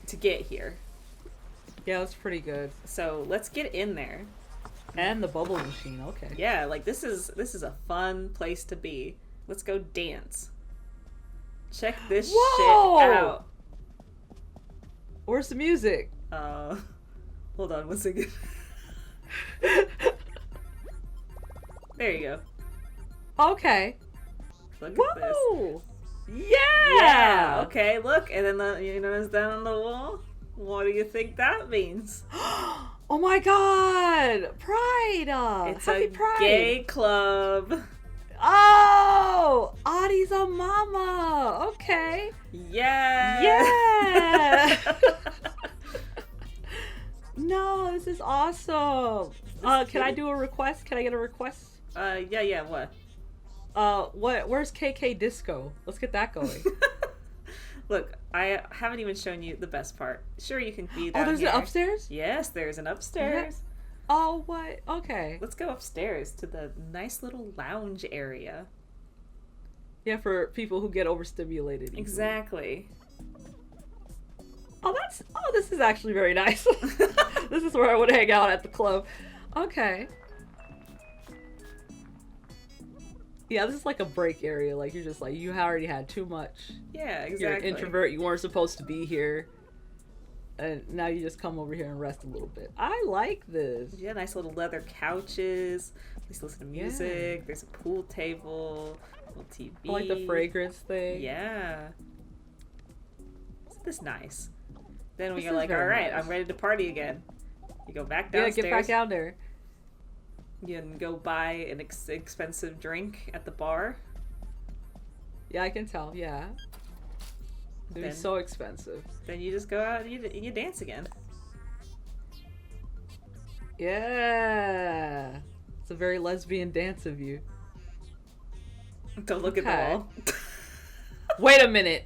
to get here. Yeah, that's pretty good. So, let's get in there. And the bubble machine, okay. Yeah, this is a fun place to be. Let's go dance. Check this shit out. Where's the music? Hold on one second. There you go. Okay. Look at this. Yeah! Okay, look. And then you notice down on the wall? What do you think that means? Oh my god! Pride! It's Happy a Pride! gay club. Oh! Audie's a mama! Okay. Yeah! Yeah! No, this is awesome. Can I do a request? Can I get a request? Yeah, what? Where's KK Disco? Let's get that going. Look, I haven't even shown you the best part. Sure, you can be down there's here. an upstairs? Yes, there's an upstairs. Yeah. Oh, what? Okay. Let's go upstairs to the nice little lounge area. Yeah, for people who get overstimulated. Easily. Exactly. Oh, this is actually very nice. This is where I would hang out at the club. Okay. Yeah, this is like a break area. Like, you're just like, you already had too much. Yeah, exactly. You're an introvert. You weren't supposed to be here. And now you just come over here and rest a little bit. I like this. Yeah, nice little leather couches. Let's listen to music. Yeah. There's a pool table. A little TV. I like the fragrance thing. Yeah. Isn't this nice? Then when you're like, all right, nice. I'm ready to party again. You go back downstairs. Yeah, get back down there. You can go buy an expensive drink at the bar. Yeah, I can tell. Yeah. It'd be so expensive. Then you just go out and you dance again. Yeah. It's a very lesbian dance of you. Don't look at the wall. Wait a minute.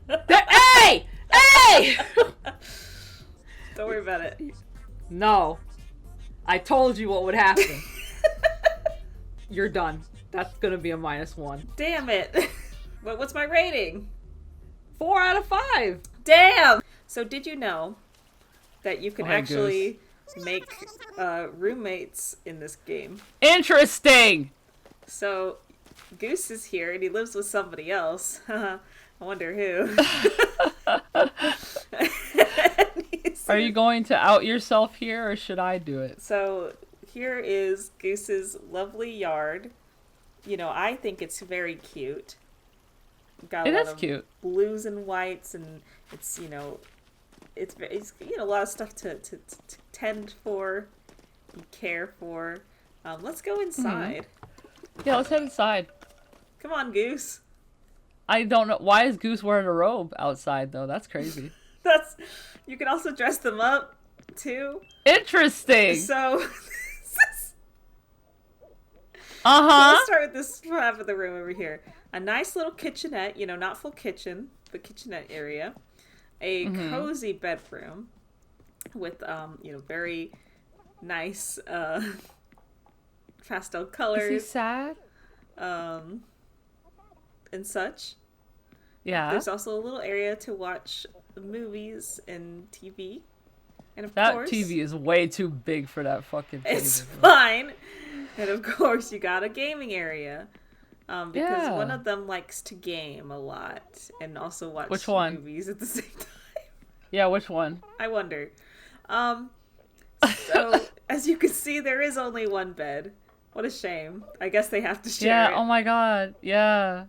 Hey! Hey! Don't worry about it. No. I told you what would happen. You're done. That's gonna be a -1. Damn it. What's my rating? 4 out of 5. Damn! So did you know that you can Oh, hey, actually make roommates in this game? Interesting! So Goose is here and he lives with somebody else. I wonder who. Are you going to out yourself here, or should I do it? So here is Goose's lovely yard. You know, I think it's very cute. Got a It lot is of cute. blues and whites, and it's, you know, it's you know, a lot of stuff to tend for, and care for. Let's go inside. Yeah, let's head inside. Come on, Goose. I don't know. Why is Goose wearing a robe outside, though? That's crazy. You can also dress them up, too. Interesting! So, Uh-huh. let's start with this half of the room over here. A nice little kitchenette, you know, not full kitchen, but kitchenette area. A cozy bedroom with, you know, very nice, pastel colors. Is he sad? And such. Yeah. There's also a little area to watch movies and TV. And of That course, TV is way too big for that fucking thing. it's fine. And of course, you got a gaming area. Because Yeah. one of them likes to game a lot and also watch Which one? movies at the same time. Yeah, which one? I wonder. So, as you can see, there is only one bed. What a shame. I guess they have to share Yeah, it. oh my god. Yeah.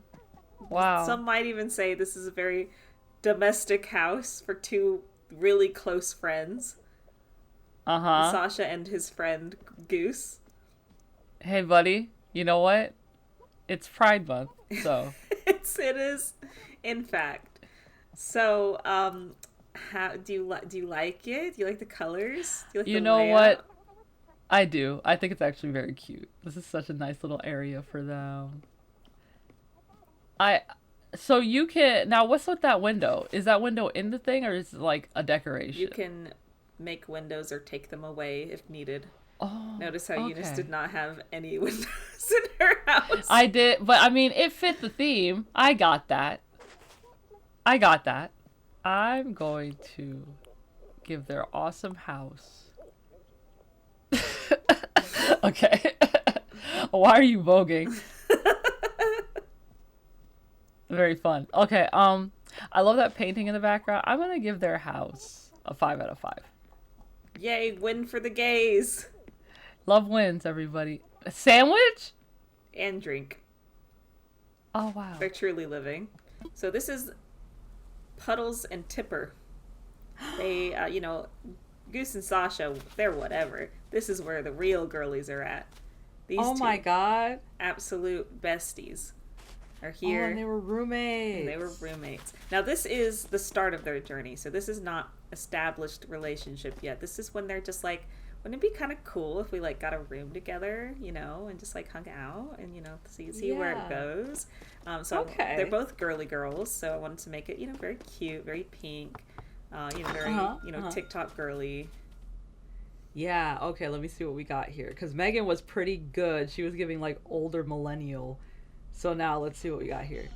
Wow. Some might even say this is a very domestic house for two really close friends. Uh-huh. Sasha and his friend Goose. Hey, buddy. You know what? It's Pride Month, so. It is, in fact. So, how do you like it? Do you like the colors? Do you like You the know layout? what? I do. I think it's actually very cute. This is such a nice little area for them. So you can, now what's with that window? Is that window in the thing, or is it like a decoration? You can make windows or take them away if needed. Oh, Notice how Eunice okay. did not have any windows in her house. I did, but I mean, it fit the theme. I got that. I'm going to give their awesome house. Okay. Why are you voguing? Very fun. Okay, I love that painting in the background. I'm gonna give their house a 5 out of 5. Yay, win for the gays. Love wins, everybody. A sandwich? And drink. Oh, wow. They're truly living. So this is Puddles and Tipper. They, you know, Goose and Sasha, they're whatever. This is where the real girlies are at. These Oh two my god. absolute besties are Oh, here. and they were roommates. And they were roommates. Now this is the start of their journey. So this is not established relationship yet. This is when they're just like, wouldn't it be kind of cool if we like got a room together, you know, and just like hung out and, you know, see where it Yeah. goes. So Okay. they're both girly girls. So I wanted to make it, you know, very cute, very pink, you know, very, you know, TikTok girly. Yeah, okay, let me see what we got here. Because Megan was pretty good. She was giving like older millennial. So now let's see what we got here.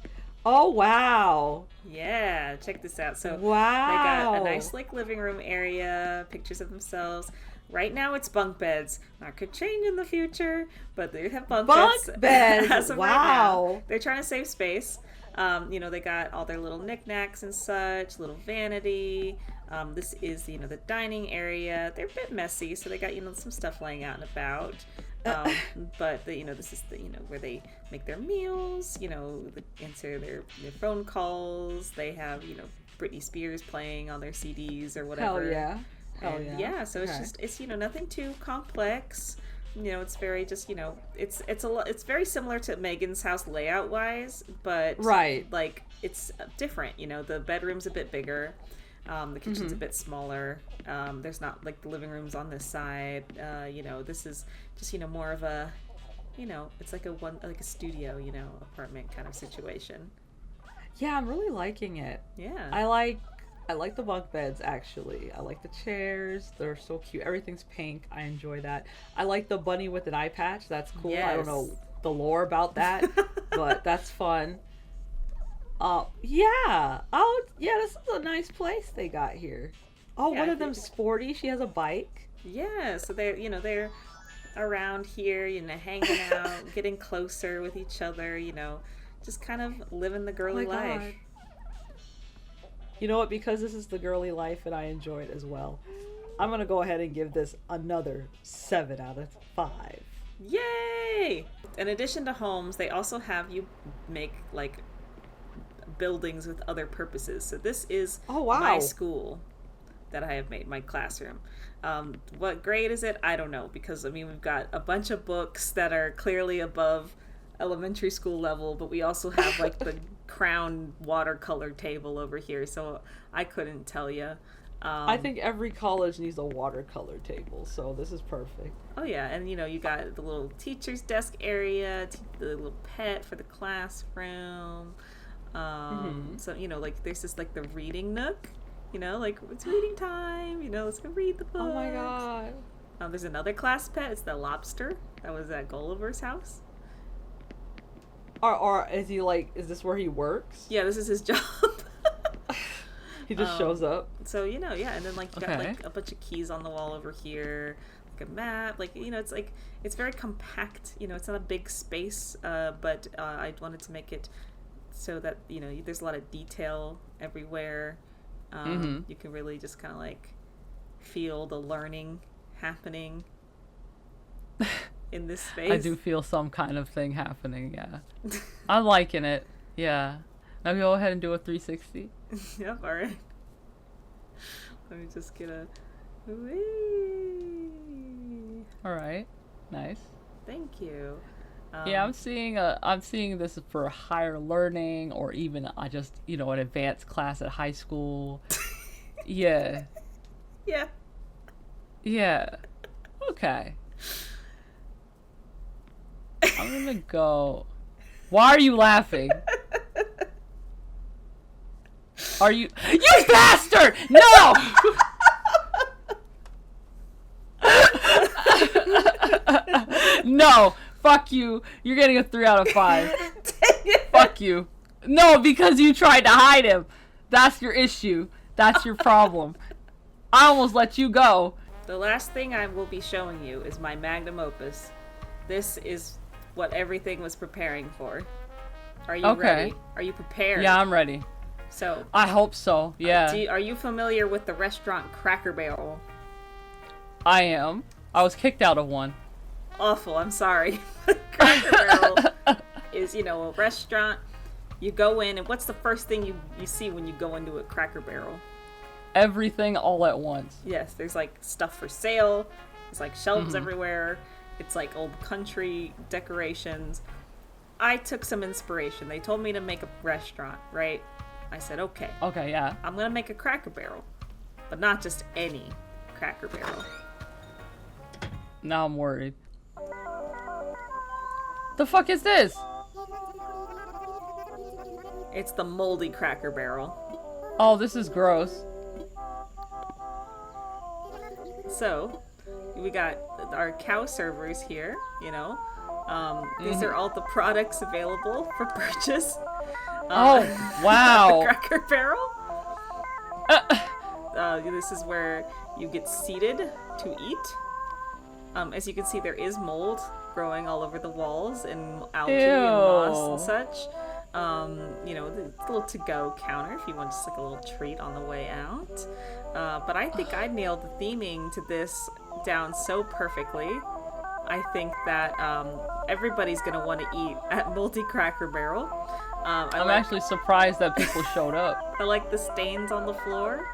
Oh, wow. Yeah, check this out. So Wow. they got a nice like living room area, pictures of themselves. Right now it's bunk beds. That could change in the future, but they have bunk beds. as of right Wow. now. They're trying to save space. You know, they got all their little knickknacks and such, little vanity. This is, you know, the dining area. They're a bit messy, so they got, you know, some stuff laying out and about. But you know, this is the, you know, where they make their meals, you know, answer their phone calls. They have, you know, Britney Spears playing on their CDs or whatever. Hell yeah. And yeah, so it's you know, nothing too complex. You know, it's very just, you know, it's very similar to Megan's house layout wise, but Right. like it's different. You know, the bedroom's a bit bigger. The kitchen's a bit smaller. There's not like the living room's on this side. You know, this is just, you know, more of a, you know, it's like a studio, you know, apartment kind of situation. Yeah, I'm really liking it. Yeah. I like I like the bunk beds actually. I like the chairs. They're so cute. Everything's pink. I enjoy that. I like the bunny with an eye patch. That's cool. I don't know Yes. the lore about that, but that's fun. Yeah. Oh, yeah, this is a nice place they got here. Oh, Yeah, one I of them think. sporty. She has a bike. Yeah, so they're around here, hanging out, getting closer with each other, just kind of living the Oh my girly life. god. You know what? Because this is the girly life and I enjoy it as well, I'm gonna go ahead and give this another 7 out of 5. Yay! In addition to homes, they also have you make like buildings with other purposes. So this is Oh wow. my school that I have made, my classroom. What grade is it? I don't know, because I mean we've got a bunch of books that are clearly above elementary school level, but we also have like the crown watercolor table over here, so I couldn't tell you. I think every college needs a watercolor table, so this is perfect. Oh yeah, and you got the little teacher's desk area, the little pet for the classroom. So like there's this like the reading nook. Like it's reading time. Let's go read the books. Oh my god. There's another class pet. It's the lobster that was at Gulliver's house. Or is he like? Is this where he works? Yeah, this is his job. He just shows up. So yeah, and then like you got Okay. like a bunch of keys on the wall over here, like a map. Like it's like it's very compact. It's not a big space, but I wanted to make it so that there's a lot of detail everywhere. You can really just kind of like feel the learning happening in this space. I do feel some kind of thing happening. Yeah, I'm liking it. Yeah. Now go ahead and do a 360. Yep. All right. Let me just get a. Whee! All right. Nice. Thank you. Yeah, I'm seeing this for higher learning or even just an advanced class at high school. Yeah. Yeah. Yeah. Okay. I'm gonna go. Why are you laughing? Are you bastard? No! No! Fuck you. You're getting a 3 out of 5. Fuck you. No, because you tried to hide him. That's your issue. That's your problem. I almost let you go. The last thing I will be showing you is my magnum opus. This is what everything was preparing for. Are you ready? Are you prepared? Yeah, I'm ready. So, I hope so. Yeah. are you familiar with the restaurant Cracker Barrel? I am. I was kicked out of one. Awful, I'm sorry. Cracker Barrel is, a restaurant. You go in, and what's the first thing you see when you go into a Cracker Barrel? Everything all at once. Yes, there's like stuff for sale. There's like shelves everywhere. It's like old country decorations. I took some inspiration. They told me to make a restaurant, right? I said, okay. Okay, yeah. I'm gonna make a Cracker Barrel, but not just any Cracker Barrel. Now I'm worried. The fuck is this? It's the moldy Cracker Barrel. Oh, this is gross. So, we got our cow servers here, These are all the products available for purchase. Oh, wow. The Cracker Barrel. This is where you get seated to eat. As you can see, there is mold growing all over the walls and algae and moss and such. The little to-go counter if you want just like a little treat on the way out. But I think I nailed the theming to this down so perfectly. I think that everybody's gonna want to eat at Moldy Cracker Barrel. I'm actually surprised that people showed up. I like the stains on the floor.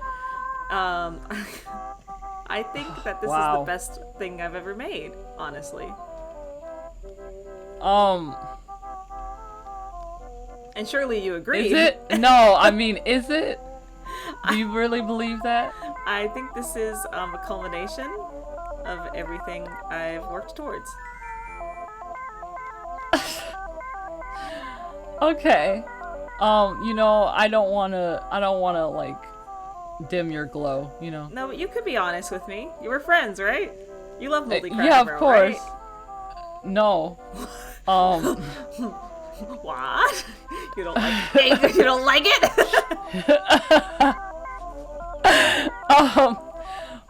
I think that this is the best thing I've ever made, honestly. And surely you agree. Is it? No, I mean, is it? Do you really believe that? I think this is a culmination of everything I've worked towards. Okay. I don't wanna like dim your glow, you know. No, but you could be honest with me. You were friends, right? You love moldy Cracker Yeah, of Barrel, course. right? No. Um, What? You don't like it? You don't like it?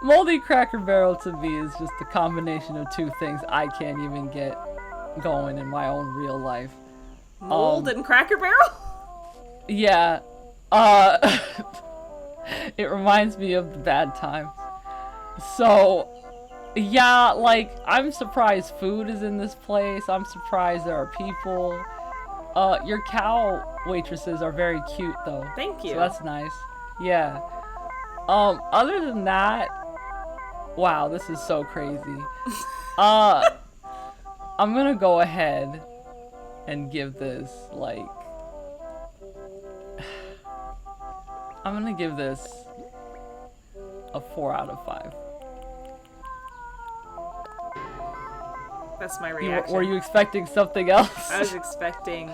Moldy Cracker Barrel to me is just a combination of two things I can't even get going in my own real life. Mold and Cracker Barrel? Yeah. Uh, it reminds me of the bad times. So, yeah, like, I'm surprised food is in this place. I'm surprised there are people. Your cow waitresses are very cute, though. Thank you. So that's nice. Yeah. Other than that, wow, this is so crazy. I'm gonna go ahead and give this, like, I'm gonna give this a 4 out of 5. That's my reaction. Were you expecting something else? I was expecting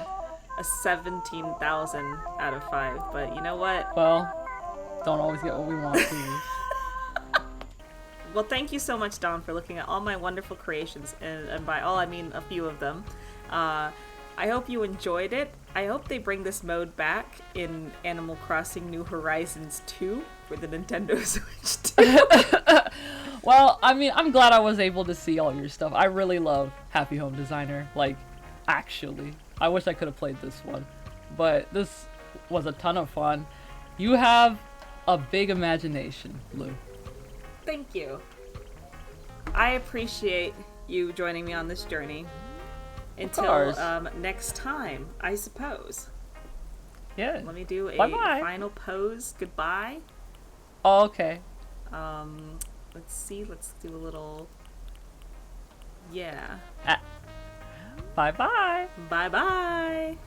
a 17,000 out of 5, but you know what? Well, don't always get what we want, do we? Well, thank you so much, Don, for looking at all my wonderful creations, and by all I mean a few of them. I hope you enjoyed it. I hope they bring this mode back in Animal Crossing New Horizons 2 for the Nintendo Switch 2. Well, I mean, I'm glad I was able to see all your stuff. I really love Happy Home Designer. Like, actually. I wish I could have played this one. But this was a ton of fun. You have a big imagination, Lou. Thank you. I appreciate you joining me on this journey. Until next time, I suppose. Yeah. Let me do a Bye-bye. final pose. Goodbye. Oh, okay. Let's see. Let's do a little. Yeah. Bye-bye. Bye-bye.